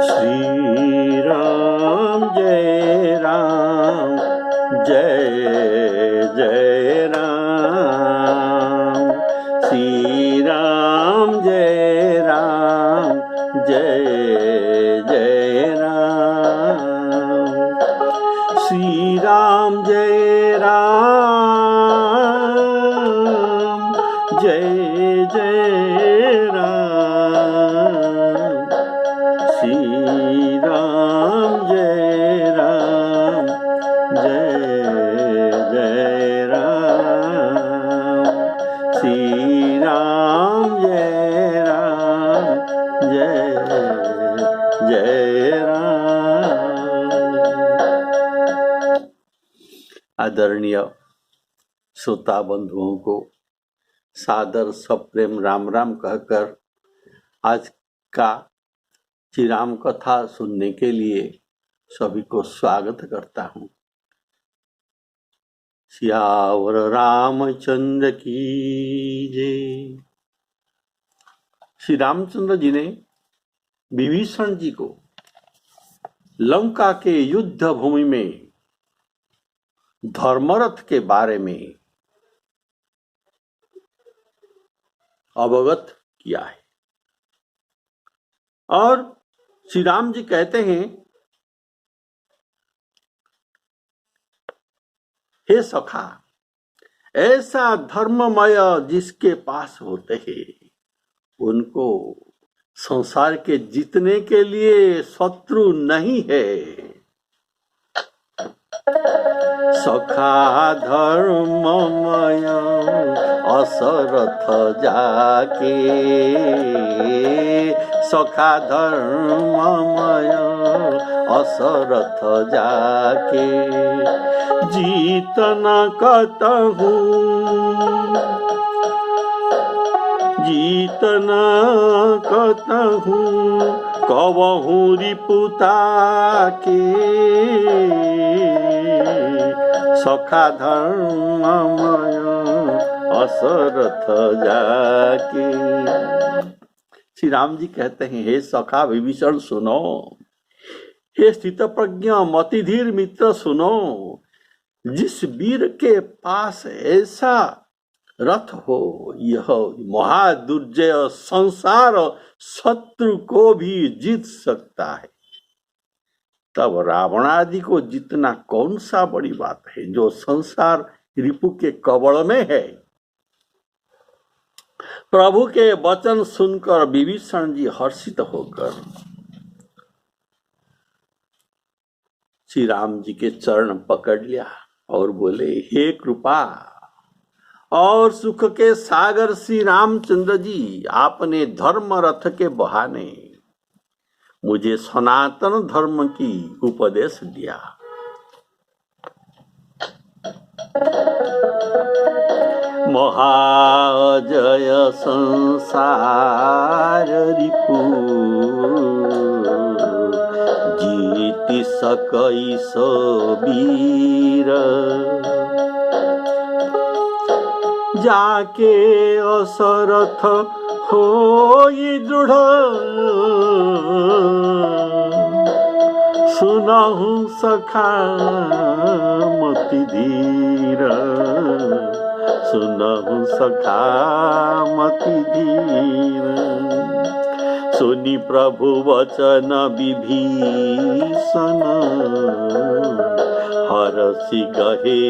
श्री राम जय राम जय जय राम। श्री राम जय राम जय जय राम। श्री राम जय राम जय जय राम। श्री राम जय राम जय जय राम। श्री राम जय राम जय जय राम। आदरणीय श्रोता बंधुओं को सादर सप्रेम राम राम कहकर आज का श्री राम कथा सुनने के लिए सभी को स्वागत करता हूँ। सियावर रामचंद्र की जय। श्री रामचंद्र जी ने विभीषण जी को लंका के युद्ध भूमि में धर्मरथ के बारे में अवगत किया है और श्री राम जी कहते हैं, हे सखा, ऐसा धर्ममय जिसके पास होते हैं उनको संसार के जीतने के लिए शत्रु नहीं है। सखा धर्ममय असरथ जाके, सखा धर्ममय असरथ जाके, जीत न कतहु जीत न कतहु कवहु रिपुता के। सखा धर्ममय असरथ जाके। श्री राम जी कहते हैं, हे सखा विभीषण सुनो, हे स्थित प्रज्ञ मतिधीर मित्र सुनो, जिस वीर के पास ऐसा रथ हो, यह महादुर्जय संसार शत्रु को भी जीत सकता है। तब रावण आदि को जितना कौन सा बड़ी बात है जो संसार रिपु के कवल में है। प्रभु के वचन सुनकर विभीषण जी हर्षित होकर श्री राम जी के चरण पकड़ लिया और बोले, हे कृपा और सुख के सागर श्री रामचंद्र जी, आपने धर्म रथ के बहाने मुझे सनातन धर्म की उपदेश दिया। महाजय संसार रिपु, जीति सकई सो वीर। जाके असरथ होई दृढ़, सुनहु सखा मति धीर। सुनहु सखा मति धीर। सुनि प्रभु वचन विभीषण, हरषि गहे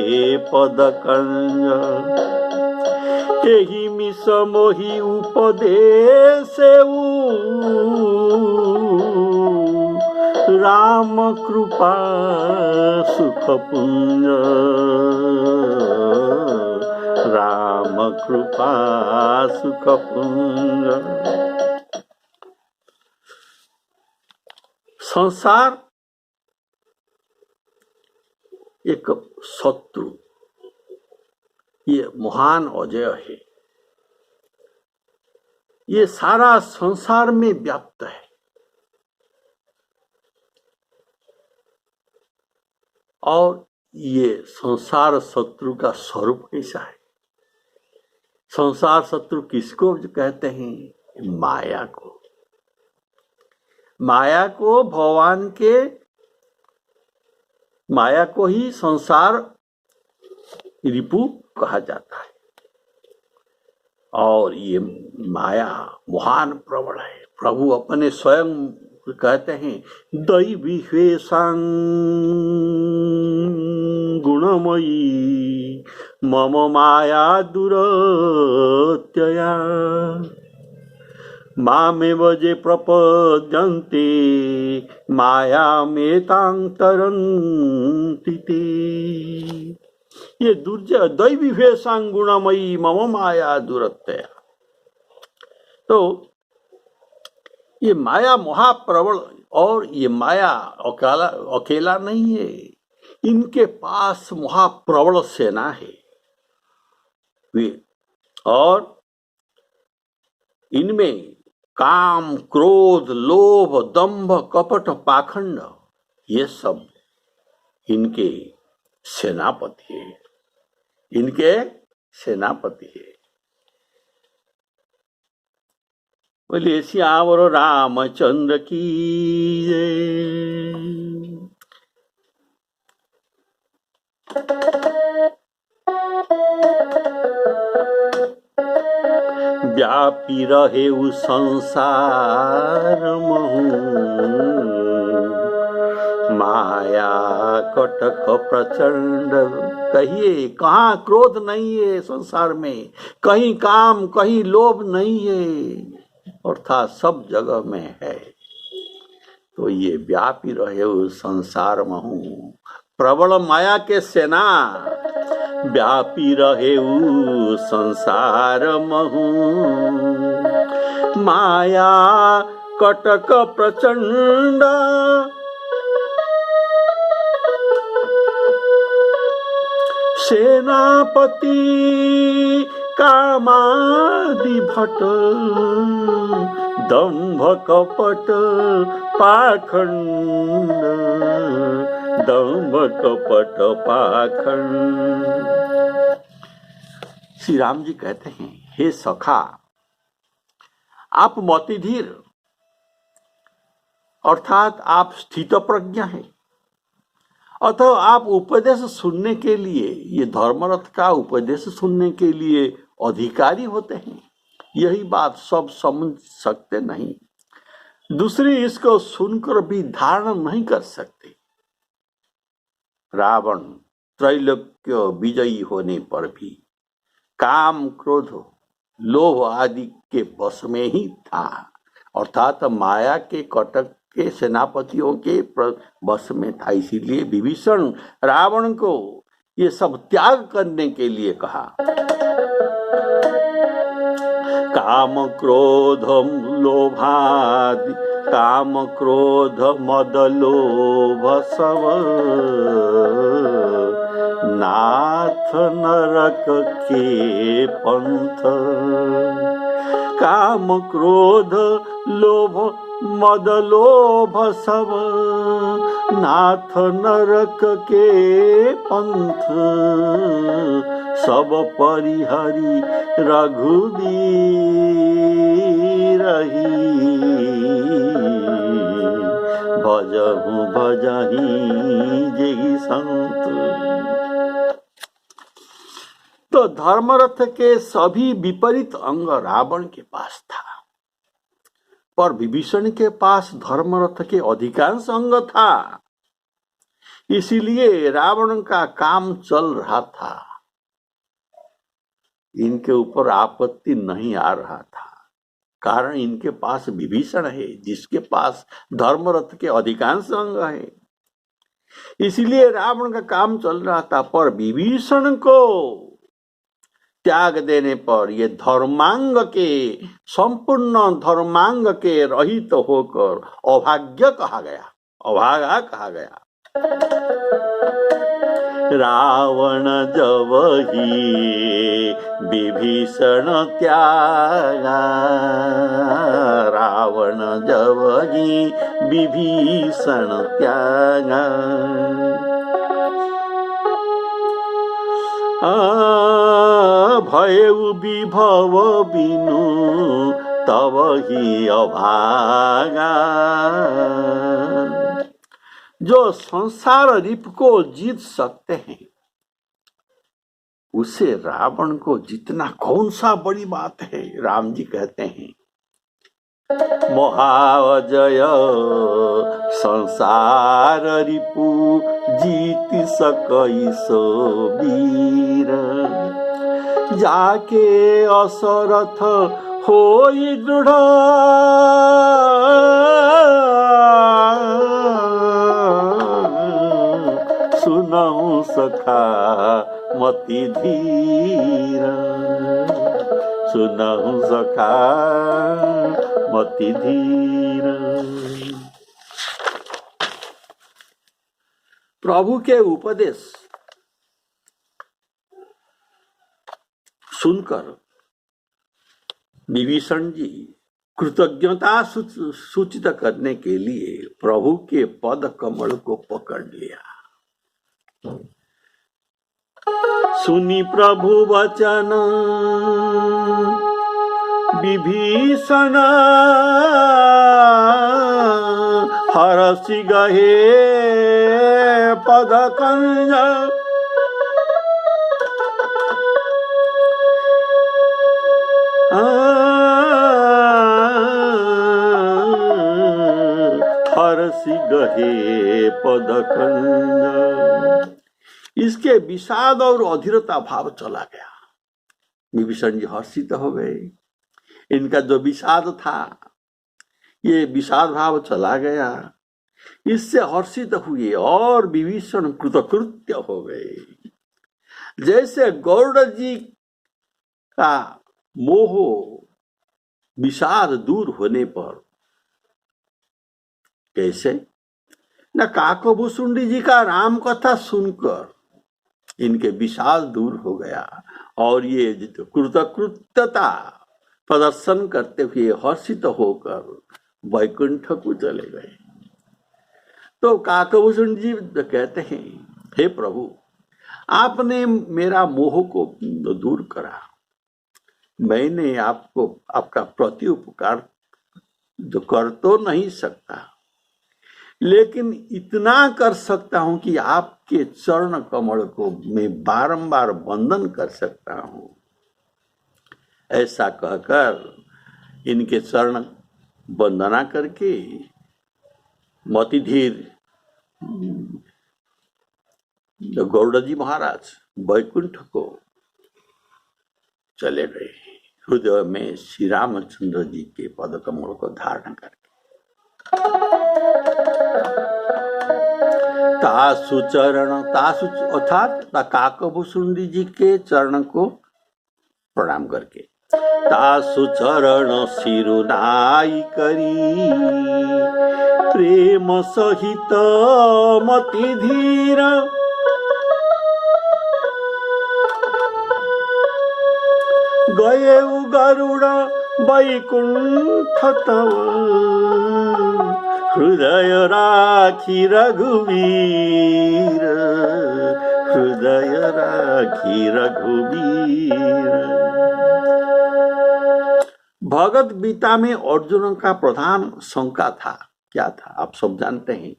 पद कंज। एहि मिष मोहि उपदेशेउ, राम कृपा सुख पुंज। राम कृपा सुख पुंज। संसार एक शत्रु, ये महान अजय है। ये सारा संसार में व्याप्त है और ये संसार शत्रु का स्वरूप कैसा है? संसार शत्रु किसको कहते हैं? माया को। माया को भगवान के, माया को ही संसार रिपु कहा जाता है। और ये माया महान प्रबल है। प्रभु अपने स्वयं कहते हैं दैवी ह्वेषां गुणमयी मम माया दुरत्यया मामेव जे प्रपद्यन्ते मायामेतां तरन्ति ते। ये दुर्जय दैवी ह्वेषां गुणमयी मम माया दुरत्यया। तो ये माया महाप्रबल, और ये माया अकेला नहीं है, इनके पास महाप्रबल सेना है। और इनमें काम, क्रोध, लोभ, दंभ, कपट, पाखंड, ये सब इनके सेनापति है, इनके सेनापति है। बोलिए श्यावर रामचंद्र की जय। व्यापी रहे उस संसार महू माया कटक प्रचंड। कहिए कहाँ क्रोध नहीं है संसार में, कहीं काम, कहीं लोभ नहीं है, अर्थात सब जगह में है। तो ये व्यापी रहे उस संसार महू, प्रबल माया के सेना व्यापी रहे उस संसार महू माया कटक प्रचंड। सेनापति कामादि भट दंभ कपट पाखंड, दंभ कपट पाखंड। श्री राम जी कहते हैं हे सखा, आप मतिधीर अर्थात आप स्थित प्रज्ञा है, अतः आप उपदेश सुनने के लिए, ये धर्मरथ का उपदेश सुनने के लिए अधिकारी होते हैं। यही बात सब समझ सकते नहीं, दूसरी इसको सुनकर भी धारण नहीं कर सकते। रावण त्रैलोक्य विजयी होने पर भी काम, क्रोध, लोभ आदि के वश में ही था, अर्थात माया के कटक के सेनापतियों के वश में था। इसीलिए विभीषण रावण को ये सब त्याग करने के लिए कहा। काम क्रोध लोभादि, काम क्रोध मद लोभ सब नाथ नरक के पंथ। काम क्रोध लोभ मद लोभ सब नाथ नरक के पंथ। सब परिहरि रघुबीर भजहु भजहि जेहि संत। तो धर्मरथ के सभी विपरीत अंग रावण के पास था, पर विभीषण के पास धर्मरथ के अधिकांश अंग था। इसीलिए रावण का काम चल रहा था, इनके ऊपर आपत्ति नहीं आ रहा था, कारण इनके पास विभीषण है जिसके पास धर्मरथ के अधिकांश अंग है। इसीलिए रावण का काम चल रहा था, पर विभीषण को त्याग देने पर ये धर्मांग के, संपूर्ण धर्मांग के रहित होकर अभाग्य कहा गया, अभागा कहा गया। रावण जब ही विभीषण त्यागा, रावण जब ही विभीषण त्यागा। भयउ विभव बिनु तब ही अभागा। जो संसार रिप को जीत सकते हैं उसे रावण को जीतना कौन सा बड़ी बात है। राम जी कहते हैं महाअजय संसार रिपु जीत सकई सो वीर। जाके असरथ होई दृढ़ सुनऊ सखा मति धीर। सुनऊ सखा मति धीर। प्रभु के उपदेश सुनकर विभीषण जी कृतज्ञता सूचित करने के लिए प्रभु के पद कमल को पकड़ लिया। सुनी प्रभु वचन विभीषण हरसि गहे पद कंज। हरसि गहे पद कंज। इसके विषाद और अधीरता भाव चला गया। विभीषण जी हर्षित हो गए। इनका जो विषाद था ये विषाद भाव चला गया। इससे हर्षित हुए और विभीषण कृतकृत्य हो गए। जैसे गरुड़ जी का मोह विषाद दूर होने पर कैसे न काकभूषुंडी जी का राम कथा सुनकर इनके विषाद दूर हो गया और ये कृतकृत्यता प्रदर्शन करते हुए हर्षित होकर वैकुंठ को चले गए। तो काकभूषण जी कहते हैं हे प्रभु आपने मेरा मोह को दूर करा। मैंने आपको आपका प्रति उपकार जो कर तो नहीं सकता लेकिन इतना कर सकता हूं कि आपके चरण कमल को मैं बारंबार वंदन कर सकता हूं। ऐसा कहकर इनके चरण वंदना करके मतिधीर गरुड़ जी महाराज वैकुंठ को चले गए हृदय में श्री रामचंद्र जी के पद कमल को धारण करके। तासु चरण तासु अर्थात काकभूषुंडी जी के चरण को प्रणाम करके तासु चरण सिरुनाई करी प्रेम सहित मति धीर। गए गरुड़ वैकुंठ तव हृदय राखी रघुवीर। हृदय राखी रघुवीर। भगवद गीता में अर्जुन का प्रधान शंका था। क्या था आप सब जानते हैं।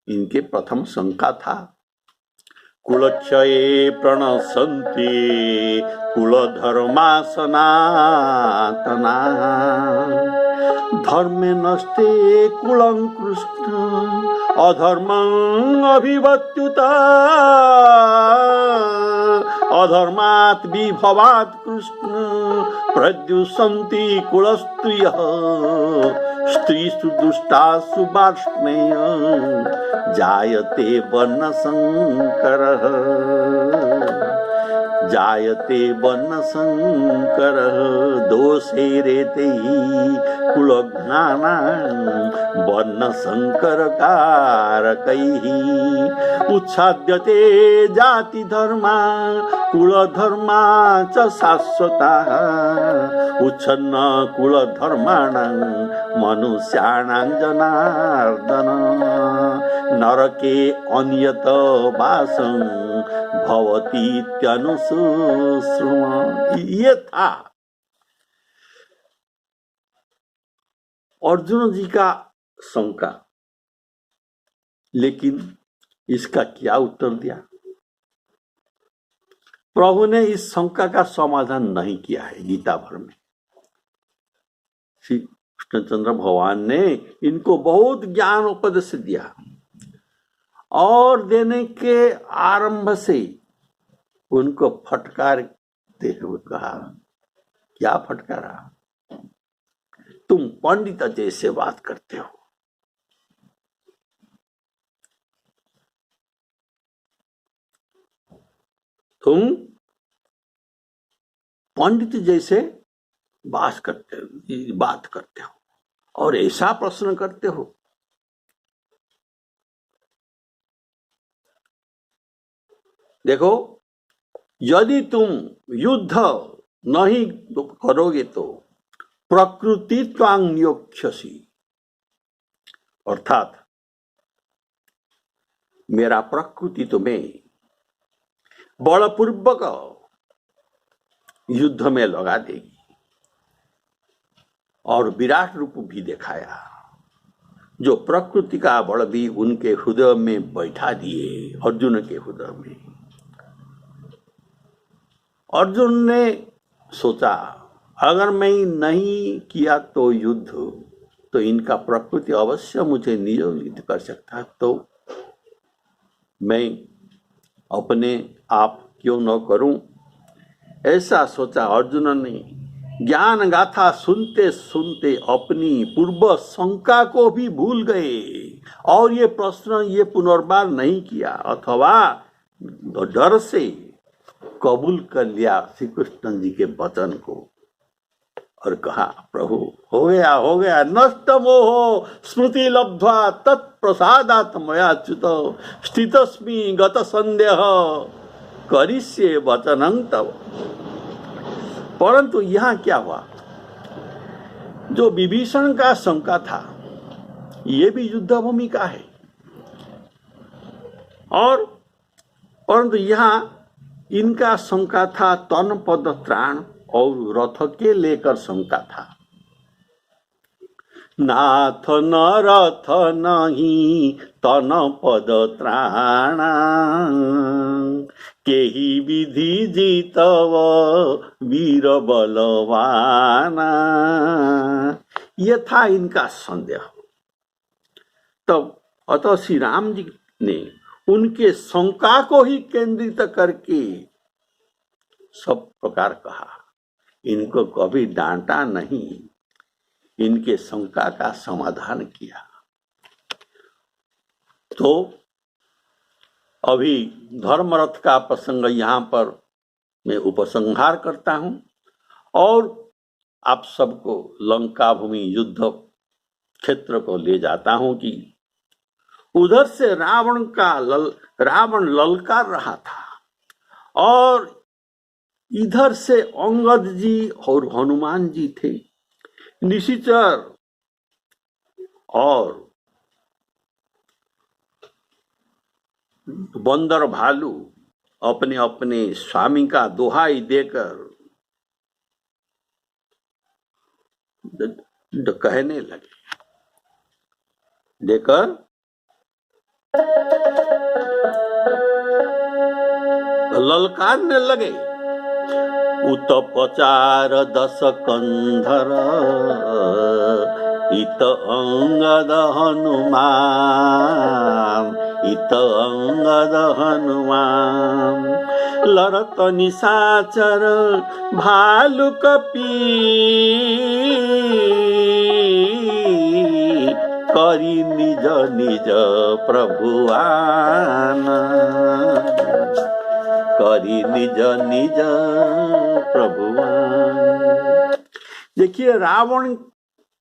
इनके प्रथम शंका था कुलक्षये प्रणश्यन्ति कुलधर्मा सनातना धर्मे नष्टे कुलं कृष्ण अधर्मं अभिवत्युत अधर्मात् विभवात् कृष्ण प्रद्युषन्ति कुलस्त्रियः स्त्रीषु दुष्टासु वार्ष्णेय जायते वर्णसंकरः। जायते वर्णसंकरः दोषैरेते कुलज्ञानां वर्णसंकरकारकैः उच्छाद्यते जाति धर्मा कुलधर्मा च शाश्वताः। उच्छन्न कुलधर्माणां मनुष्याणां जनार्दन नरके अन्यत वासं भवतीत्यनुशुश्रुमा। ये था अर्जुन जी का शंका, लेकिन इसका क्या उत्तर दिया? प्रभु ने इस शंका का समाधान नहीं किया है गीता भर में। श्री कृष्णचंद्र भगवान ने इनको बहुत ज्ञान उपदेश दिया और देने के आरंभ से उनको फटकारते हुए कहा, क्या फटकारा? तुम पंडित जैसे बात करते हो, तुम पंडित जैसे बात करते हो और ऐसा प्रश्न करते हो। देखो, यदि तुम युद्ध नहीं करोगे तो प्रकृति त्वांग नियोक्ष्यसि, अर्थात मेरा प्रकृति तुम्हें बलपूर्वक युद्ध में लगा देगी। और विराट रूप भी दिखाया, जो प्रकृति का बल भी उनके हृदय में बैठा दिए, अर्जुन के हृदय में। अर्जुन ने सोचा, अगर मैं नहीं किया तो युद्ध, तो इनका प्रकृति अवश्य मुझे नियोजित कर सकता, तो मैं अपने आप क्यों न करूं? ऐसा सोचा अर्जुन ने। ज्ञान गाथा सुनते सुनते अपनी पूर्व शंका को भी भूल गए और ये प्रश्न ये पुनर्बार नहीं किया, अथवा डर से कबूल कर लिया श्री कृष्ण जी के वचन को और कहा, प्रभु हो गया, नष्ट मोह स्मृति लब्ध्वा तत्प्रसादात् मया च्युत स्थितस्मि गत संदेह करिष्ये वचनं तव। परंतु यहाँ क्या हुआ, जो विभीषण का शंका था ये भी युद्ध भूमि का है, और परंतु यहाँ इनका शंका था तन पद त्राण और रथ के लेकर शंका था। नाथ न रथ नहीं तन पद त्राण केही विधि जीतव वीर बलवाना। ये था इनका संदेह। तब अतः श्री राम जी ने उनके शंका को ही केंद्रित करके सब प्रकार कहा, इनको कभी डांटा नहीं, इनके शंका का समाधान किया। तो अभी धर्मरथ का प्रसंग यहाँ पर मैं उपसंहार करता हूं और आप सबको लंका भूमि युद्ध क्षेत्र को ले जाता हूं कि उधर से रावण ललकार रहा था और इधर से अंगद जी और हनुमान जी थे। निशिचर और बंदर भालू अपने अपने स्वामी का दोहाई देकर कहने लगे, ललकारने लगे, उत्पचार दस कंधर इत अंगद हनुमान, इत अंगद हनुमान। लरत निशाचर भालु कपी करी निज निज प्रभुआन, करी निज निज प्रभुआन। देखिए, रावण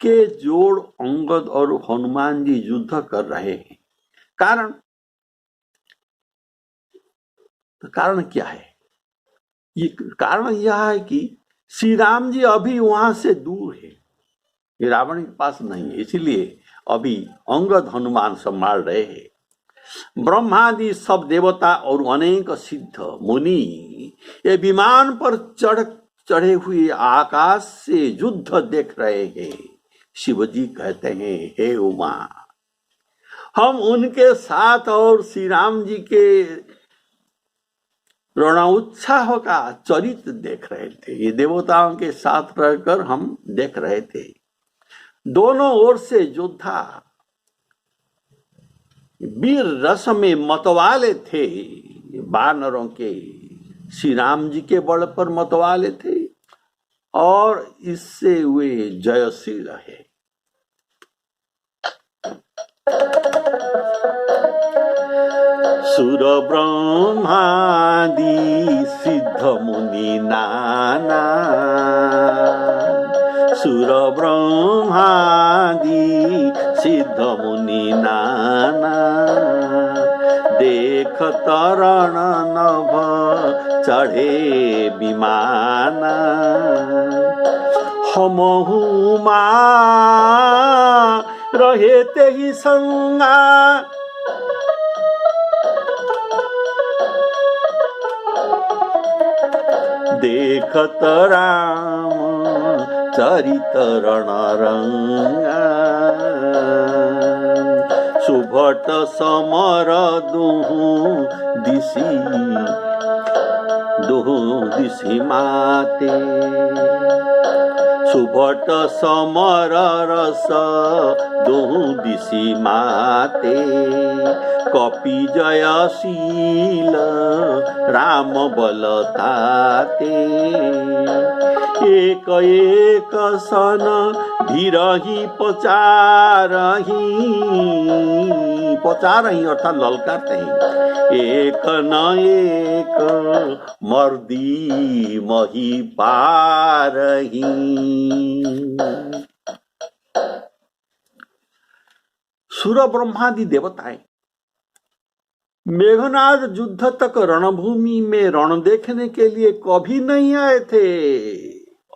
के जोड़ अंगद और हनुमान जी युद्ध कर रहे हैं। कारण क्या है? ये कारण यह है कि श्री राम जी अभी वहां से दूर है, ये रावण के पास नहीं है, इसलिए अभी अंगद हनुमान संभाल रहे हैं। ब्रह्मादि सब देवता और अनेक सिद्ध मुनि ये विमान पर चढ़े हुए आकाश से युद्ध देख रहे हैं। शिवजी कहते हैं, हे उमा, हम उनके साथ और श्री राम जी के रणोत्साह का चरित्र देख रहे थे। ये देवताओं के साथ रहकर हम देख रहे थे। दोनों ओर से योद्धा वीर रस में मतवाले थे। वानरों के श्री राम जी के बल पर मतवाले थे और इससे वे जयशील है। सुर ब्रह्मादि सिद्ध मुनि नाना, सुर ब्रह्मादि सिद्ध मुनि नाना, देख तरण नभ चढ़े विमाना, हमहु मां रहे ते ही संगा, देखत राम चरित रण रंगा, सुभट समर दुहु दिशि माते, सुभट समर रस दुहु दिशि माते, कपि जयशील राम बलताते, एक एक सन धीरहि पचारहि, पचारहि अर्थात ललकारते हैं, एक न एक मर्दी मही पारही। सुर ब्रह्मादि देवताएं मेघनाद युद्ध तक रणभूमि में रण देखने के लिए कभी नहीं आए थे।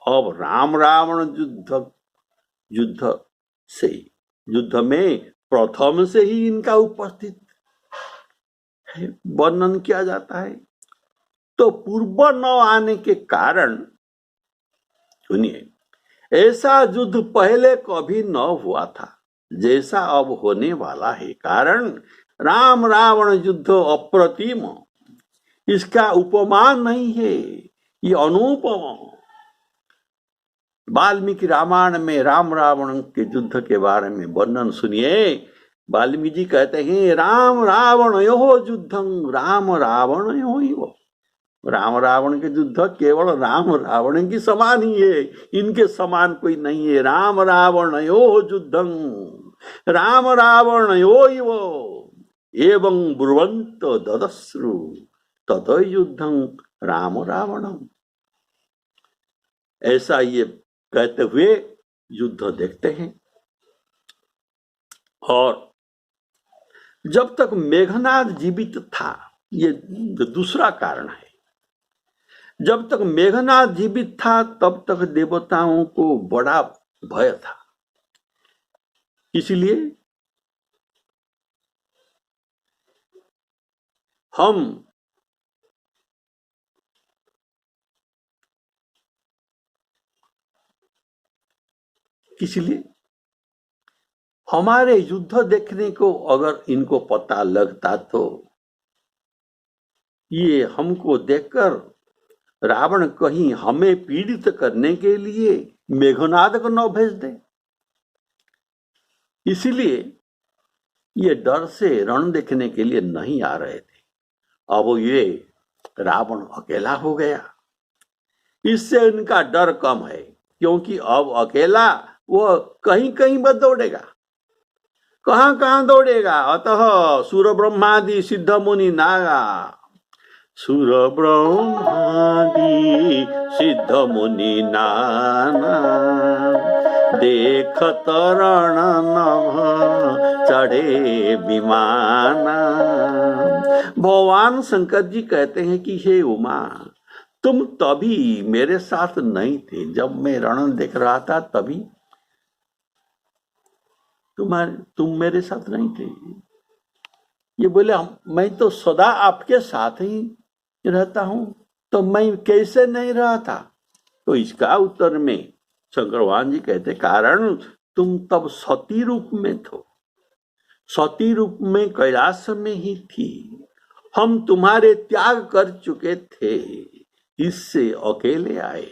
अब राम रावण युद्ध में प्रथम से ही इनका उपस्थित वर्णन किया जाता है। तो पूर्व न आने के कारण, सुनिए, ऐसा युद्ध पहले कभी न हुआ था जैसा अब होने वाला है। कारण राम रावण युद्ध अप्रतिम, इसका उपमान नहीं है, ये अनुपम। वाल्मीकि रामायण में राम रावण के युद्ध के बारे में वर्णन सुनिए। वाल्मीकि जी कहते हैं, राम रावण यो युद्धं, राम रावण यो ही वो। राम रावण के युद्ध केवल राम रावण की समान ही है, इनके समान कोई नहीं है। राम रावण यो युद्धं, राम रावण यो ही वो, एवं ब्रुवंत ददस्रु तत युद्धं राम रावणम। ऐसा ये कहते हुए युद्ध देखते हैं। और जब तक मेघनाद जीवित था, ये दूसरा कारण है, जब तक मेघनाद जीवित था तब तक देवताओं को बड़ा भय था। इसलिए हमारे युद्ध देखने को अगर इनको पता लगता तो ये हमको देखकर रावण कहीं हमें पीड़ित करने के लिए मेघनाद को न भेज दे। इसलिए ये डर से रण देखने के लिए नहीं आ रहे थे। अब ये रावण अकेला हो गया, इससे इनका डर कम है, क्योंकि अब अकेला वो कहीं कहीं बस दौड़ेगा, कहां कहां दौड़ेगा। अतः सुर ब्रह्मादि सिद्ध मुनि नागा, सुर ब्रह्मादि सिद्ध मुनि नाना, देखत रण नभ चढ़े विमाना। भगवान शंकर जी कहते हैं कि हे उमा, तुम तभी मेरे साथ नहीं थे, जब मैं रण देख रहा था तभी तुम मेरे साथ नहीं थे। ये बोले, मैं तो सदा आपके साथ ही रहता हूं, तो मैं कैसे नहीं रहा था? तो इसका उत्तर में शंकर भगवान जी कहते, कारण तुम तब सती रूप में थो, सती रूप में कैलाश में ही थी, हम तुम्हारे त्याग कर चुके थे, इससे अकेले आए।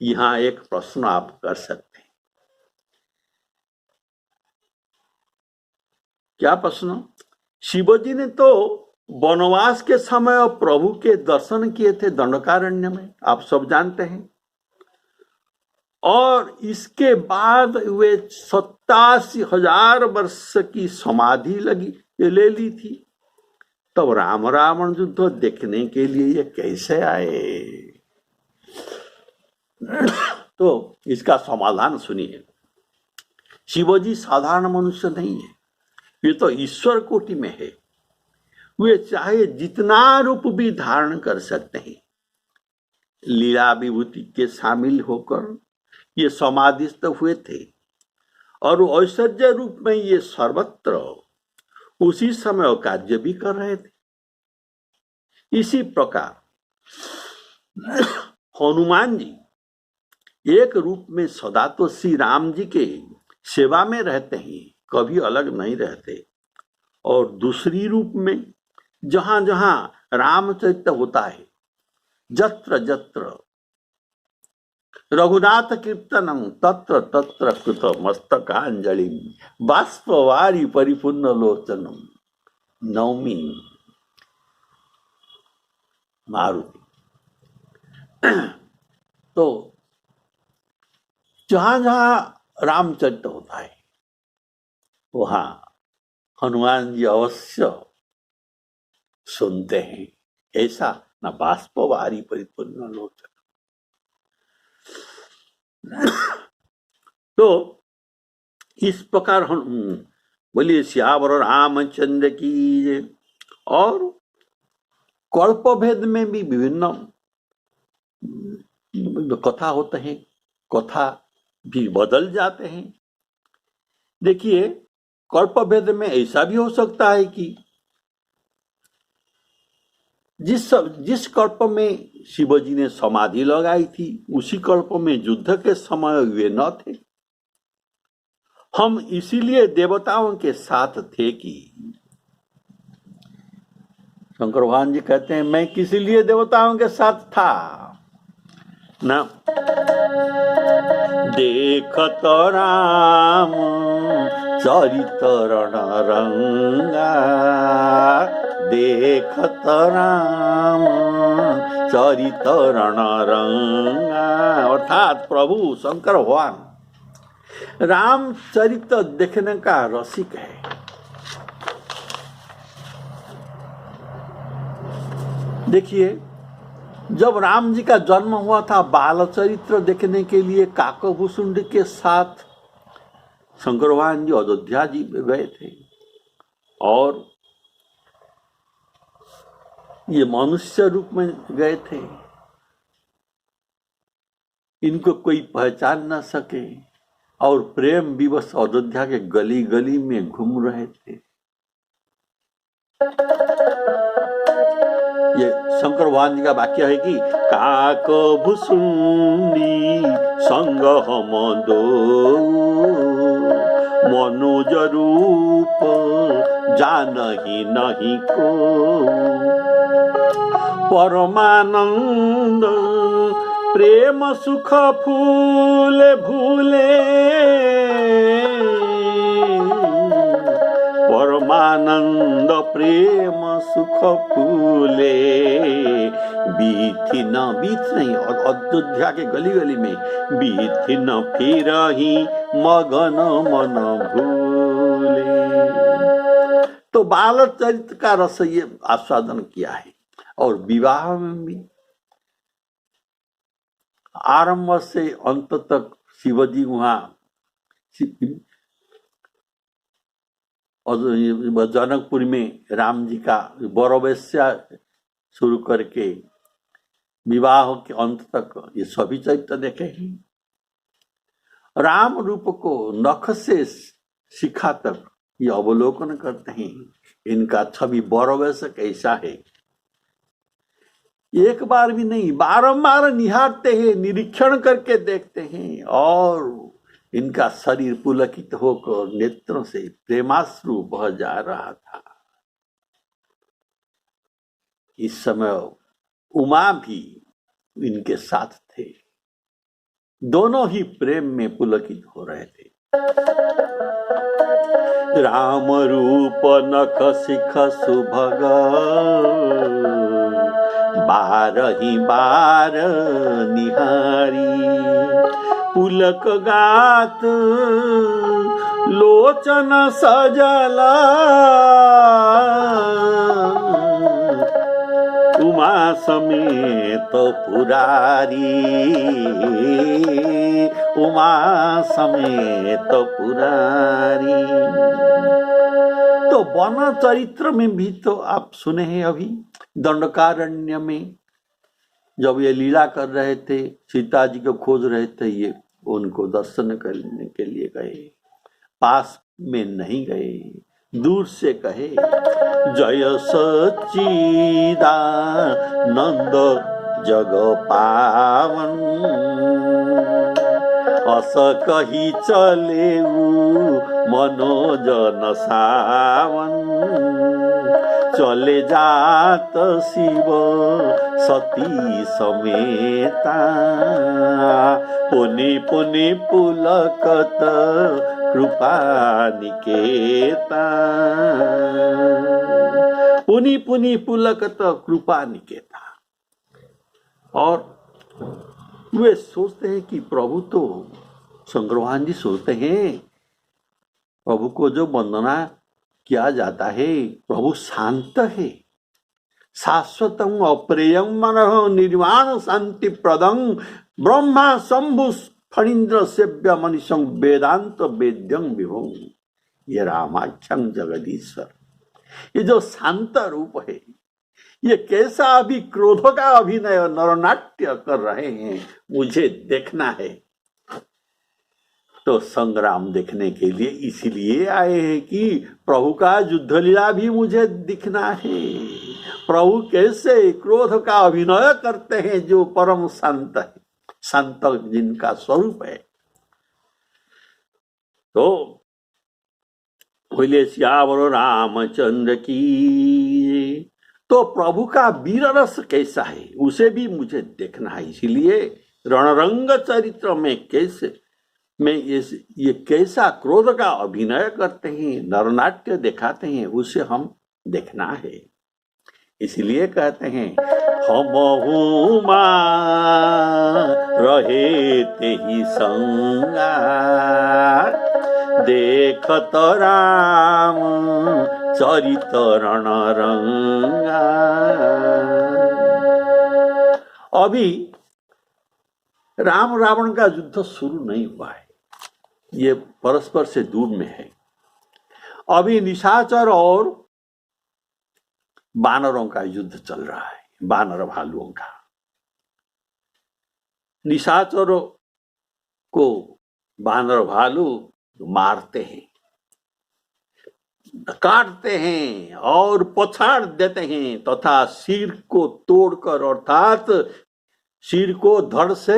यहां एक प्रश्न आप कर सकते हैं। क्या प्रश्न? शिवजी ने तो वनवास के समय प्रभु के दर्शन किए थे दंडकारण्य में, आप सब जानते हैं। और इसके बाद वे 87,000 वर्ष की समाधि ले ली थी। तब राम रावण युद्ध देखने के लिए ये कैसे आए? तो इसका समाधान सुनिए। शिवजी साधारण मनुष्य नहीं है, ये तो ईश्वर कोटि में है। वे चाहे जितना रूप भी धारण कर सकते हैं। लीला विभूति के शामिल होकर ये समाधिस्थ हुए थे और ऐश्वर्य रूप में ये सर्वत्र उसी समय कार्य भी कर रहे थे। इसी प्रकार हनुमान जी एक रूप में सदा तो श्री राम जी के सेवा में रहते हैं, कभी अलग नहीं रहते। और दूसरी रूप में जहां जहां रामचरित्र होता है, जत्र जत्र रघुनाथ कीर्तनम तत्र तत्र कृत मस्तकांजलि बाष्पवारी परिपूर्ण लोचनम नौमी मारुति। तो जहां जहां रामचरित्र होता है वहां हनुमान जी अवश्य सुनते हैं। ऐसा न बाष्पवारी परिपूर्ण लोचन। तो इस प्रकार हम बोलिए श्यावर रामचंद्र की जय। और कल्प भेद में भी विभिन्न कथा होते हैं, कथा भी बदल जाते हैं। देखिए कल्प भेद में ऐसा भी हो सकता है कि जिस कल्प में शिवजी ने समाधि लगाई थी उसी कल्प में युद्ध के समय वे न थे। हम इसीलिए देवताओं के साथ थे कि शंकर भगवान जी कहते हैं मैं किस लिए देवताओं के साथ था ना। देखत राम चरितरण रंगा, देखत राम चरितरण रंगा। अर्थात प्रभु शंकर भगवान रामचरित्र देखने का रसिक है। देखिए जब राम जी का जन्म हुआ था, बाल चरित्र देखने के लिए काकभूषुंड के साथ शंकर भगवान जी अयोध्या जी गए थे। और ये मनुष्य रूप में गए थे, इनको कोई पहचान न सके और प्रेम विवश अयोध्या के गली गली में घूम रहे थे। ये शंकर भगवान जी का वाक्य है कि काकभूषुंडी संग हम दो, मनोज रूप जानहि नहीं को, परमानंद प्रेम सुख फूले भूले, परमानंद प्रेम सुख फूले, बीथी न बीत नहीं। और अयोध्या के गली गली में बीथी न फिर ही मगन मन भूले। तो बाल चरित्र का रस ये आस्वादन किया है। और विवाह में भी आरंभ से अंत तक शिवजी वहां जनकपुर में राम जी का बरवेश्या शुरू करके विवाह के अंत तक ये सभी चरित्र देखे हैं। राम रूप को नख से शिखा तक ये अवलोकन करते हैं। इनका छवि बरवेश कैसा है, एक बार भी नहीं बारंबार निहारते हैं, निरीक्षण करके देखते हैं। और इनका शरीर पुलकित होकर नेत्रों से प्रेमाश्रु बह जा रहा था। इस समय उमा भी इनके साथ थे, दोनों ही प्रेम में पुलकित हो रहे थे। राम रूप नख शिख सुभग, बारही बार निहारी, पुलक गात लोचन सजला, उमा समेत पुरारी, उमा समेत पुरारी। तो वन चरित्र में भी तो आप सुने हैं अभी, दंडकारण्य में जब ये लीला कर रहे थे, सीता जी को खोज रहे थे, ये उनको दर्शन करने के लिए गए, पास में नहीं गए, दूर से कहे जय सच्चिदानंद जग पावन, अस कही चले मनोजन सावन, चले जात शिव सती समेता, पुनि पुनि पुलकत कृपा निकेता, पुनि पुनि पुलकत कृपा निकेता। और वे सोचते हैं कि प्रभु तो, शंकर भगवान जी सोचते हैं प्रभु को जो वंदना किया जाता है, प्रभु शांत है, शाश्वतम अप्रेयम मनः निर्वाण शांति प्रदं, ब्रह्मा शंभु फणीन्द्र सेव्य मनीषं वेदांत वेद्यं विभुं, ये रामाख्यं जगदीश्वर। ये जो शांत रूप है, ये कैसा अभी क्रोध का अभिनय नरनाट्य कर रहे हैं, मुझे देखना है। तो संग्राम देखने के लिए इसलिए आए हैं कि प्रभु का युद्ध लीला भी मुझे दिखना है, प्रभु कैसे क्रोध का अभिनय करते हैं, जो परम शांत है, शांत जिनका स्वरूप है। तो बोले श्यावर रामचंद्र की, तो प्रभु का वीर रस कैसा है उसे भी मुझे देखना है। इसीलिए रणरंग चरित्र में कैसे में ये कैसा क्रोध का अभिनय करते हैं, नरनाट्य दिखाते हैं, उसे हम देखना है। इसलिए कहते हैं हम हुमा रहे ते ही संगा, देखत राम चरित रणरंगा। अभी राम रावण का युद्ध शुरू नहीं हुआ है, ये परस्पर से दूर में है। अभी निशाचर और बानरों का युद्ध चल रहा है, बानर भालुओं का। निशाचरों को बानर भालू मारते हैं, काटते हैं और पछाड़ देते हैं, तथा सिर को तोड़कर अर्थात सिर को धड़ से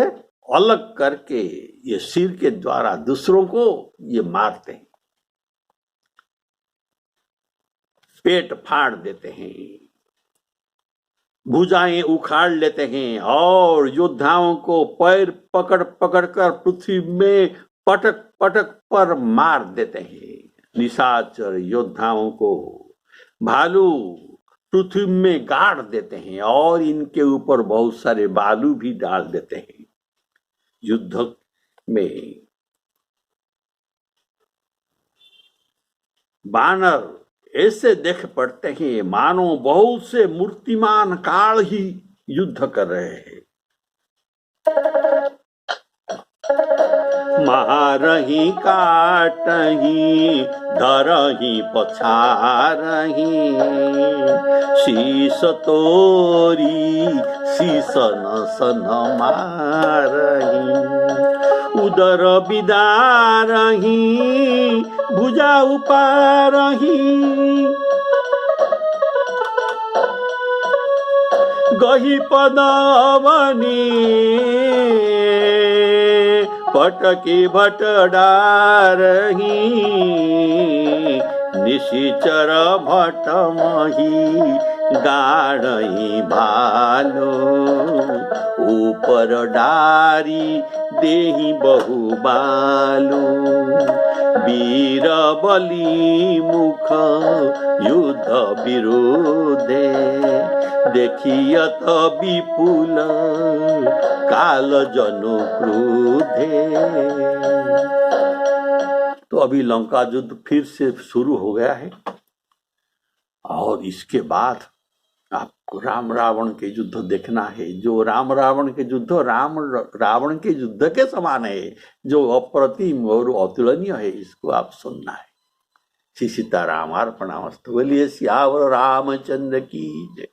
अलग करके ये सिर के द्वारा दूसरों को ये मारते हैं, पेट फाड़ देते हैं, भुजाएं उखाड़ लेते हैं और योद्धाओं को पैर पकड़ पकड़ कर पृथ्वी में पटक पटक पर मार देते हैं। निशाचर योद्धाओं को भालू पृथ्वी में गाड़ देते हैं और इनके ऊपर बहुत सारे बालू भी डाल देते हैं। युद्ध में बानर ऐसे देख पड़ते हैं मानो बहुत से मूर्तिमान काल ही युद्ध कर रहे हैं। मारही काटही धरही पछारही, शीश तोरी शीश नसन मारही, उदर बिदारही भुजा उपारही, गही पदवनी पटके भट डारही निशिचर भट मही गाढ़ई भालो ऊपर डारी देही बहु बालो वीर बलि मुख युद्ध विरोधे देखियत विपुल काल जनु क्रोधे। तो अभी लंका युद्ध फिर से शुरू हो गया है और इसके बाद आपको राम रावण के युद्ध देखना है। जो राम रावण के युद्ध राम रावण के युद्ध के समान है, जो अप्रतिम और अतुलनीय है, इसको आप सुनना है। श्री सीताराम अर्पणामस्तु। बोलिए सियावर रामचंद्र की जय।